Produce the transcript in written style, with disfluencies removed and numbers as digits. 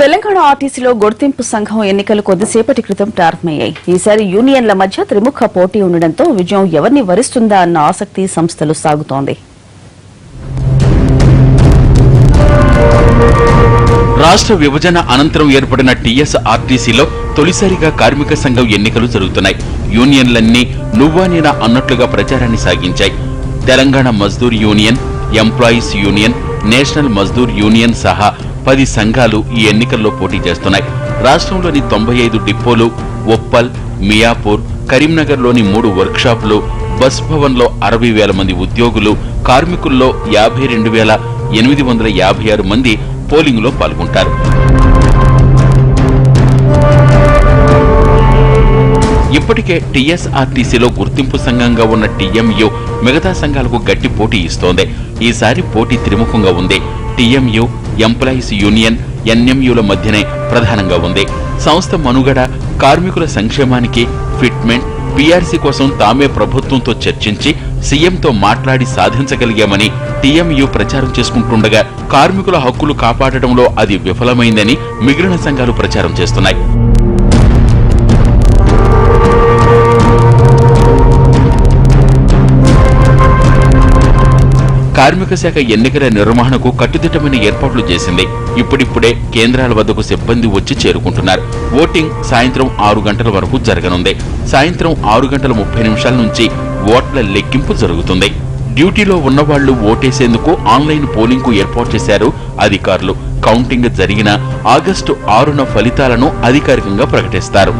తెలంగాణ ఆర్టీసీలో గుర్తింపు సంఘం ఎన్నికలు కొద్దిసేపటి క్రితం ప్రారంభమయ్యాయి. ఈసారి యూనియన్ల మధ్య త్రిముఖ పోటీ ఉండడంతో విజయం ఎవరిని వరిస్తుందా అన్న ఆసక్తి సంస్థలు సాగుతోంది. రాష్ట్ర విభజన అనంతరం ఏర్పడిన టీఎస్ఆర్టీసీలో తొలిసారిగా కార్మిక సంఘం ఎన్నికలు జరుగుతున్నాయి. యూనియన్లన్నీ నువ్వా నేనా అన్నట్లుగా ప్రచారాన్ని సాగించాయి. Telangana Mazdoor union, employees union, national Mazdoor union సహా 10 సంఘాలు ఈ ఎన్నికల్లో పోటీ చేస్తున్నాయి. రాష్ట్రంలోని 95 డిపోలు, ఉప్పల్, మియాపూర్, కరీంనగర్లోని 3 వర్క్షాపులు, బస్ భవన్లో 60,000 మంది ఉద్యోగులు, కార్మికుల్లో 52,856 మంది పోలింగ్లో పాల్గొంటారు. ఇప్పటికే టీఎస్ఆర్టీసీలో గుర్తింపు సంఘంగా ఉన్న టీఎంయూ మిగతా సంఘాలకు గట్టి పోటీ ఇస్తోంది. ఈసారి పోటీ త్రిముఖంగా ఉంది. టీఎంయూ, ఎంప్లాయీస్ యూనియన్, ఎన్ఎంయూల మధ్యనే ప్రధానంగా ఉంది. సంస్థ మనుగడ, కార్మికుల సంక్షేమానికి ఫిట్మెంట్, పీఆర్సీ కోసం తామే ప్రభుత్వంతో చర్చించి సీఎంతో మాట్లాడి సాధించగలిగామని టీఎంయూ ప్రచారం చేసుకుంటుండగా కార్మికుల హక్కులు కాపాడడంలో అది విఫలమైందని మిగిలిన సంఘాలు ప్రచారం చేస్తున్నాయి. కార్మిక శాఖ ఎన్నికల నిర్వహణకు కట్టుదిట్టమైన ఏర్పాట్లు చేసింది. ఇప్పుడిప్పుడే కేంద్రాల వద్దకు సిబ్బంది వచ్చి చేరుకుంటున్నారు. ఓటింగ్ సాయంత్రం 6 గంటల వరకు జరగనుంది. సాయంత్రం 6:30 నుంచి ఓట్ల లెక్కింపు జరుగుతుంది. డ్యూటీలో ఉన్నవాళ్లు ఓటేసేందుకు ఆన్లైన్ పోలింగ్ కు ఏర్పాటు చేశారు అధికారులు. కౌంటింగ్ జరిగిన ఆగస్టు 6న ఫలితాలను అధికారికంగా ప్రకటిస్తారు.